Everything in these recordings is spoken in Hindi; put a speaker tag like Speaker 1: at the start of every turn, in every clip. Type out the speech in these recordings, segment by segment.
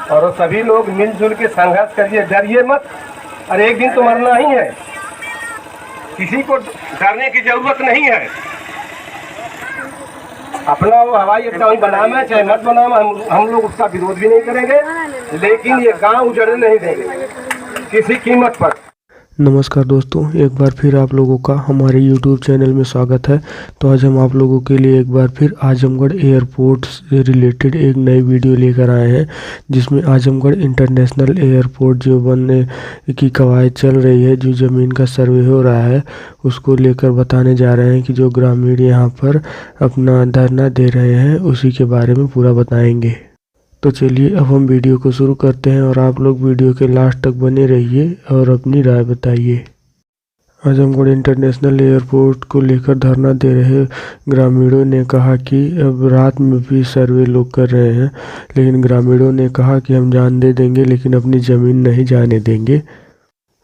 Speaker 1: और सभी लोग मिलजुल के संघर्ष करिए, डरिए मत। और एक दिन तो मरना ही है, किसी को डरने की जरूरत नहीं है। अपना वो हवाई अड्डा वही बनाना है चाहे मत बनाना, हम लोग उसका विरोध भी नहीं करेंगे, लेकिन ये गांव उजड़ने नहीं देंगे किसी कीमत पर।
Speaker 2: नमस्कार दोस्तों, एक बार फिर आप लोगों का हमारे YouTube चैनल में स्वागत है। तो आज हम आप लोगों के लिए एक बार फिर आजमगढ़ एयरपोर्ट से रिलेटेड एक नई वीडियो लेकर आए हैं, जिसमें आजमगढ़ इंटरनेशनल एयरपोर्ट जो बनने की कवायद चल रही है, जो ज़मीन का सर्वे हो रहा है, उसको लेकर बताने जा रहे हैं कि जो ग्रामीण यहाँ पर अपना धरना दे रहे हैं उसी के बारे में पूरा बताएंगे। तो चलिए अब हम वीडियो को शुरू करते हैं और आप लोग वीडियो के लास्ट तक बने रहिए और अपनी राय बताइए। आजमगढ़ इंटरनेशनल एयरपोर्ट को लेकर धरना दे रहे ग्रामीणों ने कहा कि अब रात में भी सर्वे लोग कर रहे हैं, लेकिन ग्रामीणों ने कहा कि हम जान दे देंगे लेकिन अपनी ज़मीन नहीं जाने देंगे।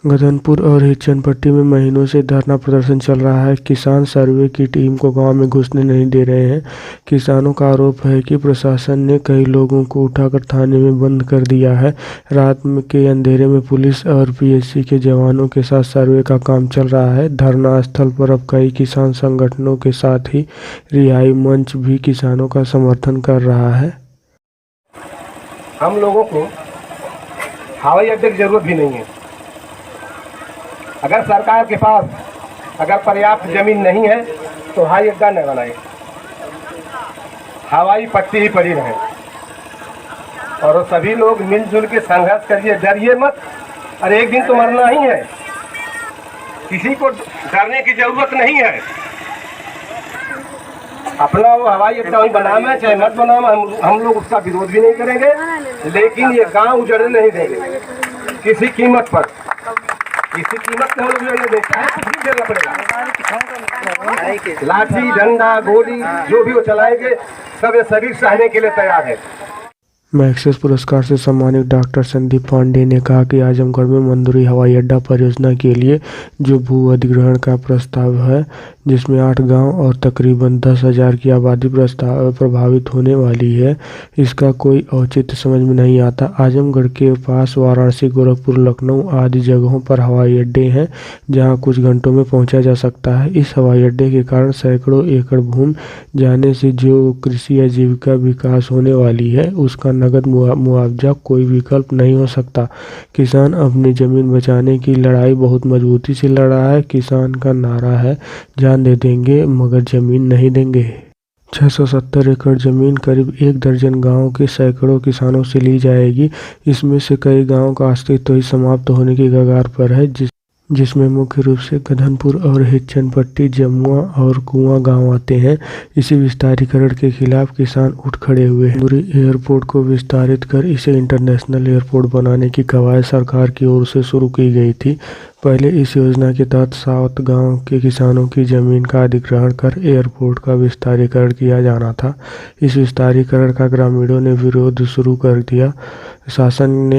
Speaker 2: गदनपुर और हिचनपट्टी में महीनों से धरना प्रदर्शन चल रहा है। किसान सर्वे की टीम को गांव में घुसने नहीं दे रहे हैं। किसानों का आरोप है कि प्रशासन ने कई लोगों को उठाकर थाने में बंद कर दिया है। रात में के अंधेरे में पुलिस और पीएससी के जवानों के साथ सर्वे का काम चल रहा है। धरना स्थल पर अब कई किसान संगठनों के साथ ही रिहाई मंच भी किसानों का समर्थन कर रहा है।
Speaker 1: हम लोगों को हवाई अड्डे की जरूरत भी नहीं है। अगर सरकार के पास अगर पर्याप्त जमीन नहीं है तो हवाई अड्डा न बनाए, हवाई पट्टी ही पड़ी रहे। और सभी लोग मिलजुल के संघर्ष करिए, डरिए मत। और एक दिन तो मरना ही है, किसी को डरने की जरूरत नहीं है। अपना वो हवाई अड्डा वही बनाना है चाहे मत बनाना, हम लोग उसका विरोध भी नहीं करेंगे, लेकिन ये गांव उजड़ने नहीं देंगे किसी कीमत पर। किसी कीमत से हम लोग देखा है, कुछ भी देना पड़ेगा। लाठी डंडा गोली जो भी वो चलाएंगे, सब ये शरीर सहने के लिए तैयार है।
Speaker 2: मैक्सेस पुरस्कार से सम्मानित डॉक्टर संदीप पांडे ने कहा कि आजमगढ़ में मंदुरी हवाई अड्डा परियोजना के लिए जो भू अधिग्रहण का प्रस्ताव है, जिसमें 8 गांव और तकरीबन 10,000 की आबादी प्रभावित होने वाली है, इसका कोई औचित्य समझ में नहीं आता। आजमगढ़ के पास वाराणसी, गोरखपुर, लखनऊ आदि जगहों पर हवाई अड्डे हैं जहां कुछ घंटों में पहुंचा जा सकता है। इस हवाई अड्डे के कारण सैकड़ों एकड़ भूमि जाने से जो कृषि आजीविका विकास होने वाली है, उसका नगद मुआवजा कोई विकल्प नहीं हो सकता। किसान अपनी जमीन बचाने की लड़ाई बहुत मजबूती से लड़ रहा है। किसान का नारा है, जान दे देंगे मगर जमीन नहीं देंगे। 670 एकड़ जमीन करीब 1 दर्जन गांव के सैकड़ों किसानों से ली जाएगी। इसमें से कई गांवों का अस्तित्व ही समाप्त होने की कगार पर है, जिसमें मुख्य रूप से गदनपुर और हिचनपट्टी, जमुआ और कुआं गांव आते हैं। इसी विस्तारीकरण के खिलाफ किसान उठ खड़े हुए हैं। मंदुरी एयरपोर्ट को विस्तारित कर इसे इंटरनेशनल एयरपोर्ट बनाने की कवायद सरकार की ओर से शुरू की गई थी। पहले इस योजना के तहत 7 गांव के किसानों की जमीन का अधिग्रहण कर एयरपोर्ट का विस्तारीकरण किया जाना था। इस विस्तारीकरण का ग्रामीणों ने विरोध शुरू कर दिया। शासन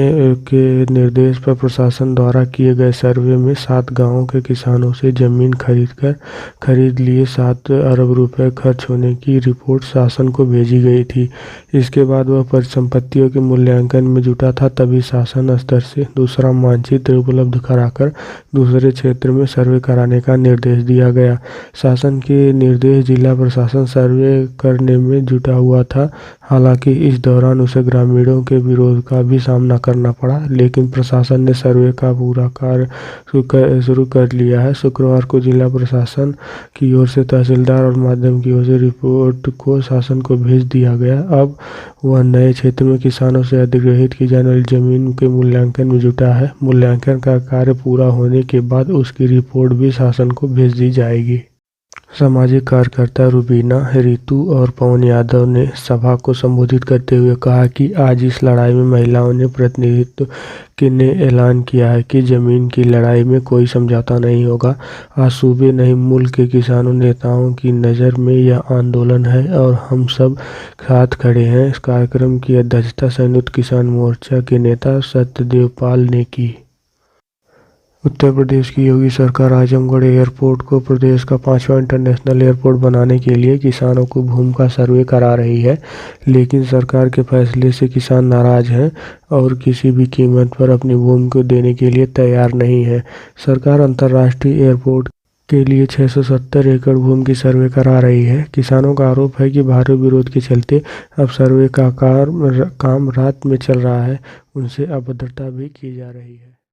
Speaker 2: के निर्देश पर प्रशासन द्वारा किए गए सर्वे में 7 गांवों के किसानों से जमीन खरीद लिए 7 अरब रुपए खर्च होने की रिपोर्ट शासन को भेजी गई थी। इसके बाद वह परिसंपत्तियों के मूल्यांकन में जुटा था, तभी शासन स्तर से दूसरा मानचित्र उपलब्ध कराकर दूसरे क्षेत्र में सर्वे कराने का निर्देश दिया गया। शासन के निर्देश जिला प्रशासन सर्वे करने में जुटा हुआ था। हालांकि इस दौरान उसे ग्रामीणों के विरोध का भी सामना करना पड़ा, लेकिन प्रशासन ने सर्वे का पूरा कार्य शुरू कर लिया है। शुक्रवार को जिला प्रशासन की ओर से तहसीलदार और माध्यम की ओर से रिपोर्ट को शासन को भेज दिया गया। अब वह नए क्षेत्र में किसानों से अधिग्रहित की जाने वाली जमीन के मूल्यांकन में जुटा है। मूल्यांकन का कार्य पूरा होने के बाद उसकी रिपोर्ट भी शासन को भेज दी जाएगी। सामाजिक कार्यकर्ता रुबीना, रितु और पवन यादव ने सभा को संबोधित करते हुए कहा कि आज इस लड़ाई में महिलाओं ने प्रतिनिधित्व ने ऐलान किया है कि जमीन की लड़ाई में कोई समझौता नहीं होगा। आज सूबे नहीं, मुल्क के किसानों नेताओं की नज़र में यह आंदोलन है और हम सब साथ खड़े हैं। इस कार्यक्रम की अध्यक्षता संयुक्त किसान मोर्चा के नेता सत्यदेव पाल ने की। उत्तर प्रदेश की योगी सरकार आजमगढ़ एयरपोर्ट को प्रदेश का 5वां इंटरनेशनल एयरपोर्ट बनाने के लिए किसानों को भूमि का सर्वे करा रही है, लेकिन सरकार के फैसले से किसान नाराज हैं और किसी भी कीमत पर अपनी भूमि को देने के लिए तैयार नहीं है। सरकार अंतर्राष्ट्रीय एयरपोर्ट के लिए 670 एकड़ भूमि की सर्वे करा रही है। किसानों का आरोप है कि भारी विरोध के चलते अब सर्वे का काम रात में चल रहा है, उनसे अभद्रता भी की जा रही है।